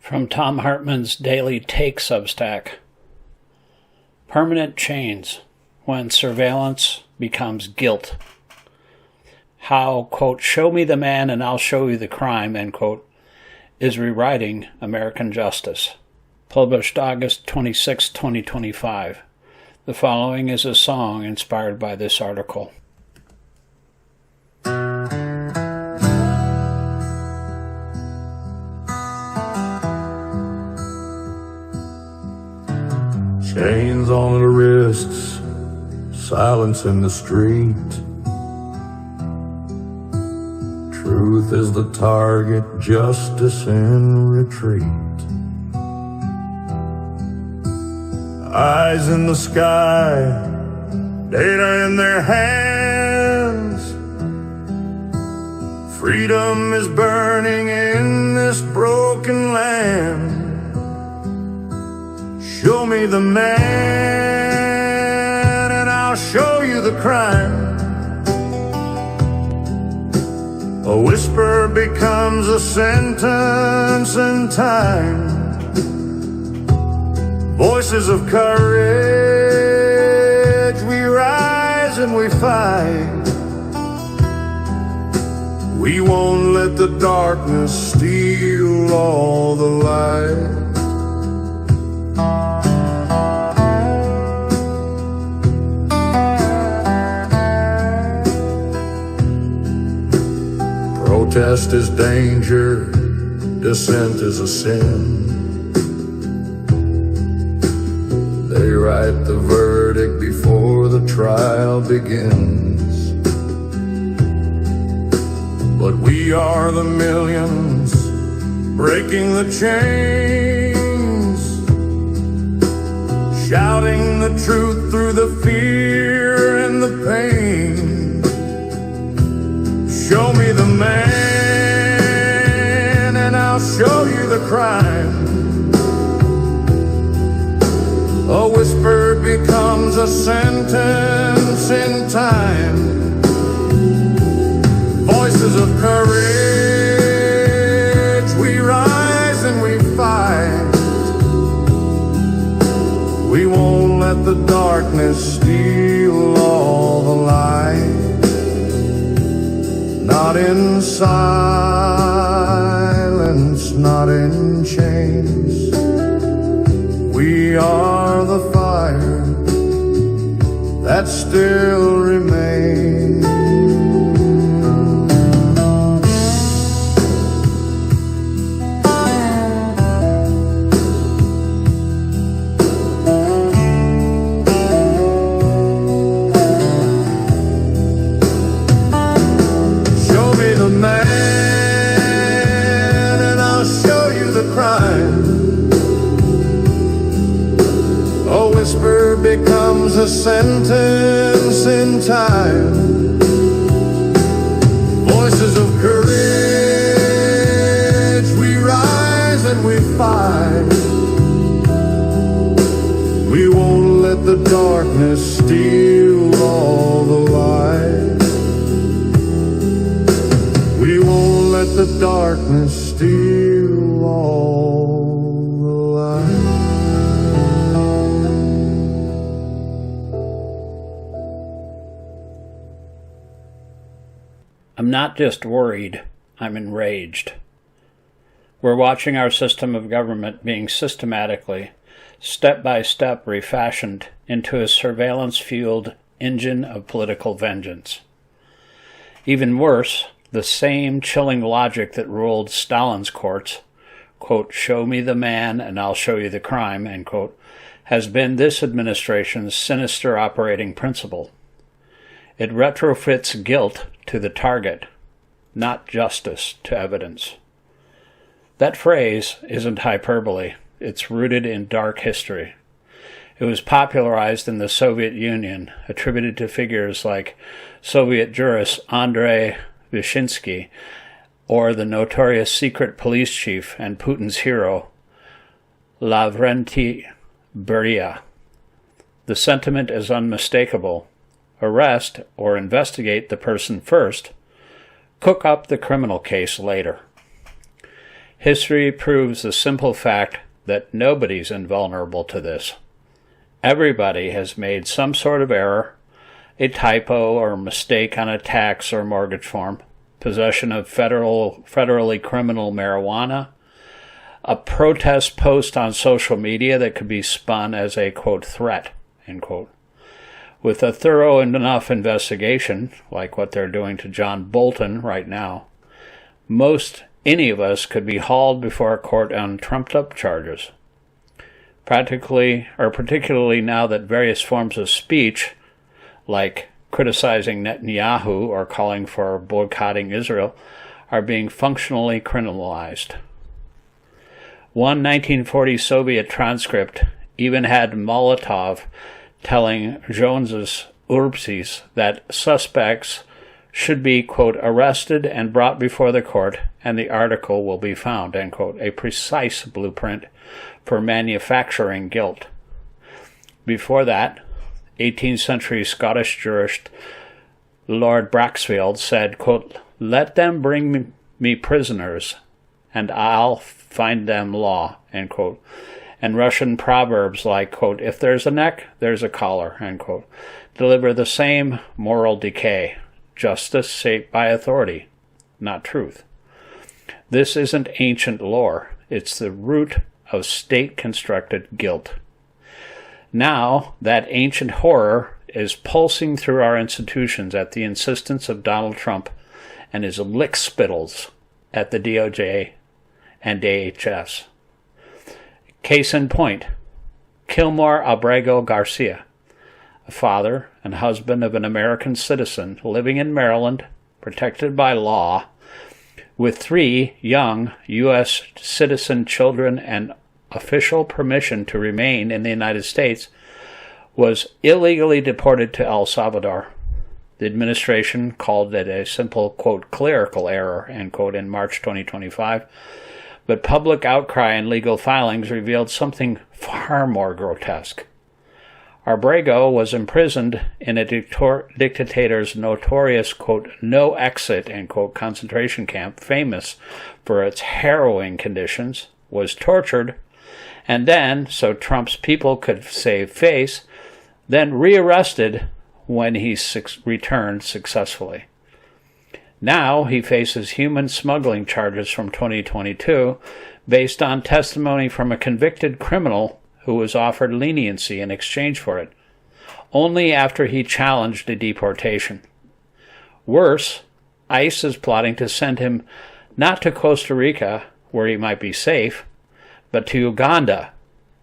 From Thom Hartmann's Daily Take Substack. Permanent chains when surveillance becomes guilt. How, quote, show me the man and I'll show you the crime, end quote, is rewriting American justice. Published August 26, 2025. The following is a song inspired by this article. Chains on the wrists, silence in the street. Truth is the target, justice in retreat. Eyes in the sky, data in their hands. Freedom is burning in this broken land. Show me the man and I'll show you the crime. A whisper becomes a sentence in time. Voices of courage, we rise and we fight. We won't let the darkness steal all the light. Protest is danger, dissent is a sin. They write the verdict before the trial begins. But we are the millions breaking the chains, shouting the truth through the fear and the pain. Show me the man and I'll show you the crime. A whisper becomes a sentence in time. Voices of courage, we rise and we fight. We won't let the darkness steal all the light. Not in silence, not in chains. We are the fire that still remains. Becomes a sentence in time. Voices of courage, we rise and we fight. We won't let the darkness steal all the light. We won't let the darkness steal all the light. I'm not just worried, I'm enraged. We're watching our system of government being systematically, step by step, refashioned into a surveillance-fueled engine of political vengeance. Even worse, the same chilling logic that ruled Stalin's courts, quote, show me the man and I'll show you the crime, end quote, has been this administration's sinister operating principle. It retrofits guilt to the target, not justice to evidence. That phrase isn't hyperbole. It's rooted in dark history. It was popularized in the Soviet Union, attributed to figures like Soviet jurist Andrei Vyshinsky or the notorious secret police chief and Putin's hero, Lavrentiy Beria. The sentiment is unmistakable. Arrest or investigate the person first, cook up the criminal case later. History proves the simple fact that nobody's invulnerable to this. Everybody has made some sort of error, a typo or mistake on a tax or mortgage form, possession of federally criminal marijuana, a protest post on social media that could be spun as a, quote, threat, end quote. With a thorough enough investigation, like what they're doing to John Bolton right now, any of us could be hauled before a court on trumped-up charges. Particularly now that various forms of speech, like criticizing Netanyahu or calling for boycotting Israel, are being functionally criminalized. One 1940 Soviet transcript even had Molotov telling Jones's Urbsis that suspects should be, quote, arrested and brought before the court, and the article will be found, end quote, a precise blueprint for manufacturing guilt. Before that, 18th century Scottish jurist Lord Braxfield said, quote, let them bring me prisoners, and I'll find them law, end quote. And Russian proverbs like, quote, if there's a neck, there's a collar, end quote, deliver the same moral decay. Justice shaped by authority, not truth. This isn't ancient lore. It's the root of state-constructed guilt. Now, that ancient horror is pulsing through our institutions at the insistence of Donald Trump and his lickspittles at the DOJ and DHS. Case in point, Kilmore Abrego Garcia, a father and husband of an American citizen living in Maryland, protected by law, with 3 young U.S. citizen children and official permission to remain in the United States, was illegally deported to El Salvador. The administration called it a simple, quote, clerical error, end quote, in March 2025, but public outcry and legal filings revealed something far more grotesque. Abrego was imprisoned in a dictator's notorious, quote, no exit, end quote, concentration camp, famous for its harrowing conditions, was tortured, and then, so Trump's people could save face, then rearrested when he returned successfully. Now he faces human smuggling charges from 2022 based on testimony from a convicted criminal who was offered leniency in exchange for it, only after he challenged a deportation. Worse, ICE is plotting to send him not to Costa Rica, where he might be safe, but to Uganda,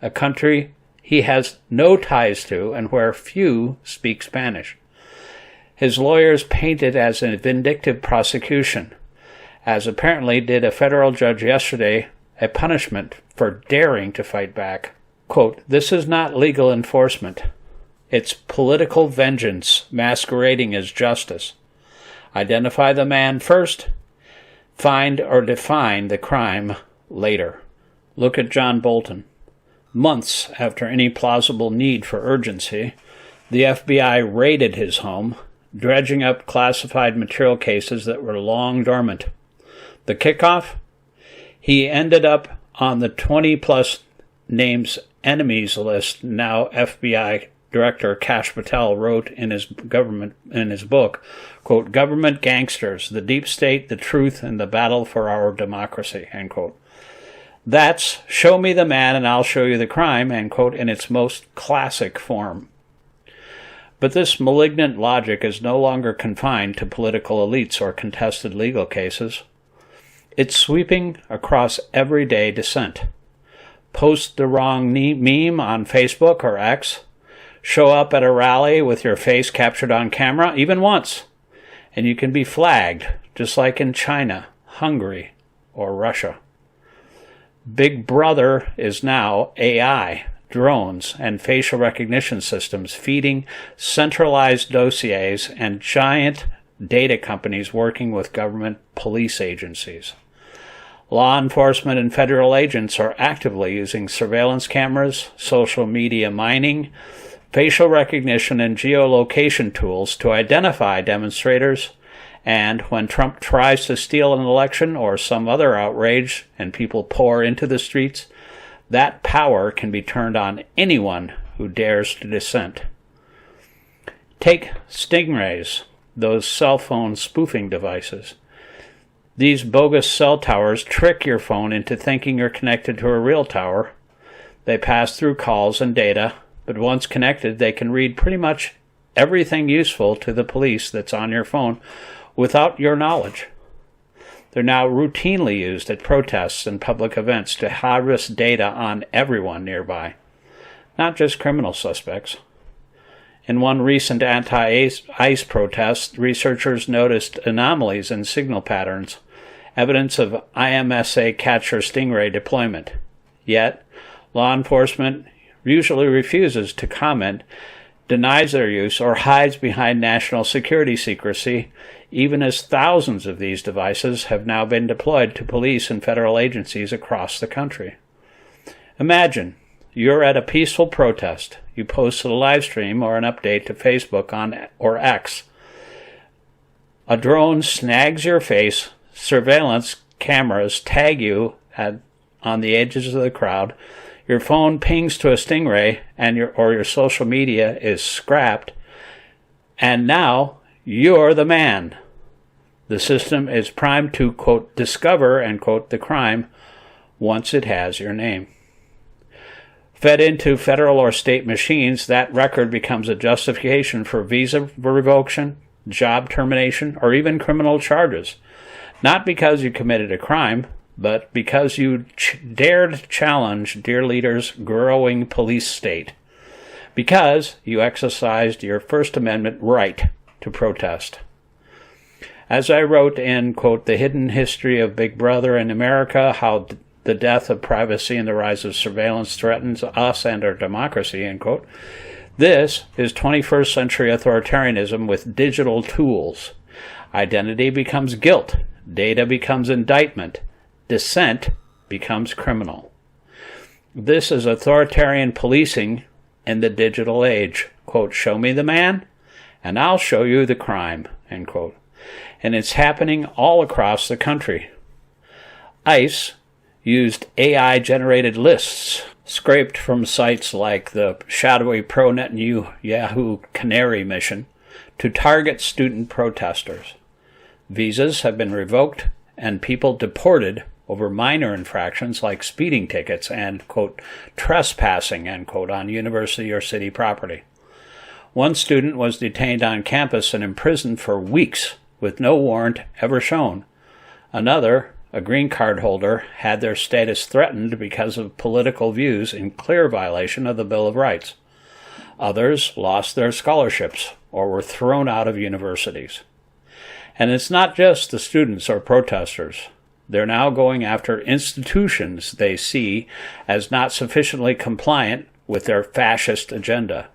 a country he has no ties to and where few speak Spanish. His lawyers paint it as a vindictive prosecution, as apparently did a federal judge yesterday, a punishment for daring to fight back. Quote, this is not legal enforcement. It's political vengeance masquerading as justice. Identify the man first, find or define the crime later. Look at John Bolton. Months after any plausible need for urgency, the FBI raided his home, dredging up classified material cases that were long dormant. The kickoff? He ended up on the 20-plus names enemies list. Now FBI Director Kash Patel wrote in his book, quote, Government Gangsters, the Deep State, the Truth, and the Battle for Our Democracy, end quote. That's show me the man and I'll show you the crime, end quote, in its most classic form. But this malignant logic is no longer confined to political elites or contested legal cases. It's sweeping across everyday dissent. Post the wrong meme on Facebook or X, show up at a rally with your face captured on camera, even once, and you can be flagged, just like in China, Hungary, or Russia. Big Brother is now AI, drones, and facial recognition systems feeding centralized dossiers and giant data companies working with government police agencies. Law enforcement and federal agents are actively using surveillance cameras, social media mining, facial recognition, and geolocation tools to identify demonstrators And when Trump tries to steal an election or some other outrage and people pour into the streets, that power can be turned on anyone who dares to dissent. Take stingrays, those cell phone spoofing devices. These bogus cell towers trick your phone into thinking you're connected to a real tower. They pass through calls and data, but once connected, they can read pretty much everything useful to the police that's on your phone without your knowledge. They're now routinely used at protests and public events to harvest data on everyone nearby, not just criminal suspects. In one recent anti-ICE protest, researchers noticed anomalies in signal patterns, evidence of IMSA catcher stingray deployment. Yet, law enforcement usually refuses to comment, denies their use, or hides behind national security secrecy, even as thousands of these devices have now been deployed to police and federal agencies across the country. Imagine you're at a peaceful protest. You post a live stream or an update to Facebook or X. A drone snags your face, surveillance cameras tag you on the edges of the crowd, your phone pings to a stingray, and your social media is scrapped, and now you're the man. The system is primed to, quote, discover, end quote, the crime once it has your name. Fed into federal or state machines, that record becomes a justification for visa revocation, job termination, or even criminal charges. Not because you committed a crime, but because you dared challenge dear leader's growing police state. Because you exercised your First Amendment right to protest. As I wrote in, quote, The Hidden History of Big Brother in America, How the Death of Privacy and the Rise of Surveillance Threatens Us and Our Democracy, end quote, this is 21st century authoritarianism with digital tools. Identity becomes guilt. Data becomes indictment. Dissent becomes criminal. This is authoritarian policing in the digital age. Quote, show me the man, and I'll show you the crime, end quote. And it's happening all across the country. ICE used AI-generated lists scraped from sites like the shadowy ProNet and Yahoo Canary mission to target student protesters. Visas have been revoked and people deported over minor infractions like speeding tickets and, quote, trespassing, end quote, on university or city property. One student was detained on campus and imprisoned for weeks with no warrant ever shown. Another, a green card holder, had their status threatened because of political views in clear violation of the Bill of Rights. Others lost their scholarships or were thrown out of universities. And it's not just the students or protesters. They're now going after institutions they see as not sufficiently compliant with their fascist agenda.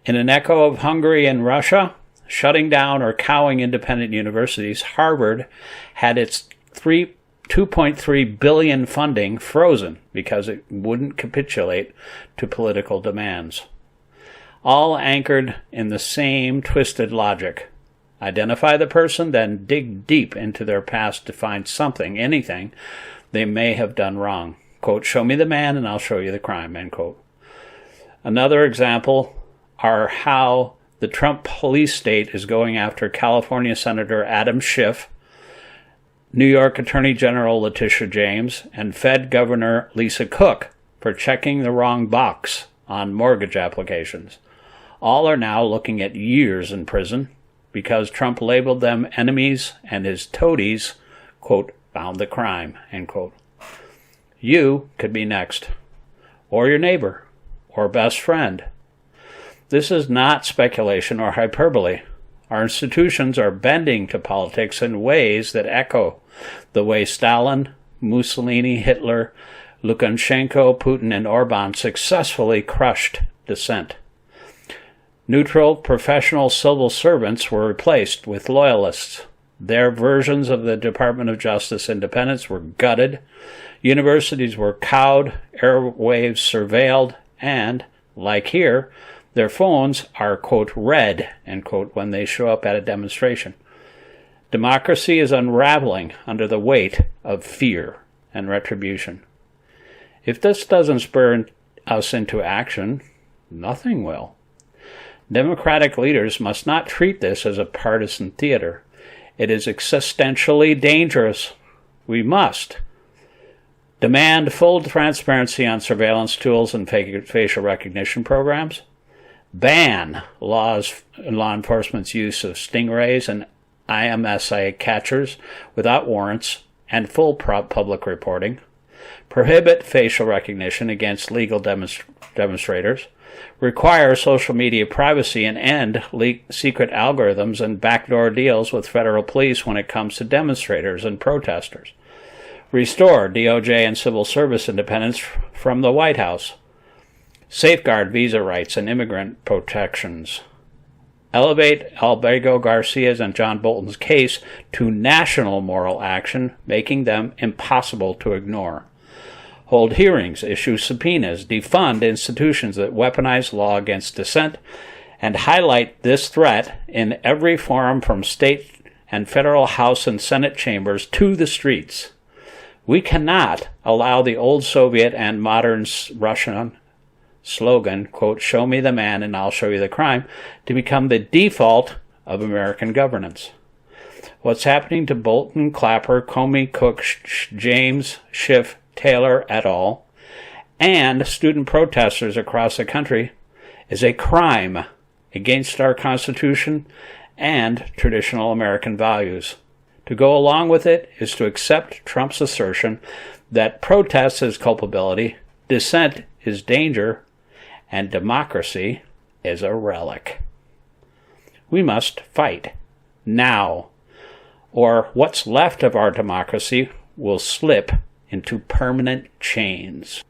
In an echo of Hungary and Russia, shutting down or cowing independent universities, Harvard had its $2.3 billion funding frozen because it wouldn't capitulate to political demands. All anchored in the same twisted logic. Identify the person, then dig deep into their past to find something, anything, they may have done wrong. Quote, show me the man and I'll show you the crime, end quote. Another example are how the Trump police state is going after California Senator Adam Schiff, New York Attorney General Letitia James, and Fed Governor Lisa Cook for checking the wrong box on mortgage applications. All are now looking at years in prison because Trump labeled them enemies and his toadies, quote, found the crime, end quote. You could be next, or your neighbor, or best friend. This is not speculation or hyperbole. Our institutions are bending to politics in ways that echo the way Stalin, Mussolini, Hitler, Lukashenko, Putin, and Orban successfully crushed dissent. Neutral, professional civil servants were replaced with loyalists. Their versions of the Department of Justice independence were gutted. Universities were cowed, airwaves surveilled, and, like here, their phones are, quote, read, end quote, when they show up at a demonstration. Democracy is unraveling under the weight of fear and retribution. If this doesn't spur us into action, nothing will. Democratic leaders must not treat this as a partisan theater. It is existentially dangerous. We must demand full transparency on surveillance tools and facial recognition programs, ban law enforcement's use of stingrays and IMSI catchers without warrants and full public reporting, prohibit facial recognition against legal demonstrators, require social media privacy, and end secret algorithms and backdoor deals with federal police when it comes to demonstrators and protesters. Restore DOJ and civil service independence from the White House. Safeguard visa rights and immigrant protections. Elevate Alberto Garcia's and John Bolton's case to national moral action, making them impossible to ignore. Hold hearings, issue subpoenas, defund institutions that weaponize law against dissent, and highlight this threat in every forum from state and federal House and Senate chambers to the streets. We cannot allow the old Soviet and modern Russian slogan, quote, "Show me the man and I'll show you the crime," to become the default of American governance. What's happening to Bolton, Clapper, Comey, Cook, James, Schiff, Taylor et al., and student protesters across the country is a crime against our Constitution and traditional American values. To go along with it is to accept Trump's assertion that protest is culpability, dissent is danger, and democracy is a relic. We must fight now, or what's left of our democracy will slip into permanent chains.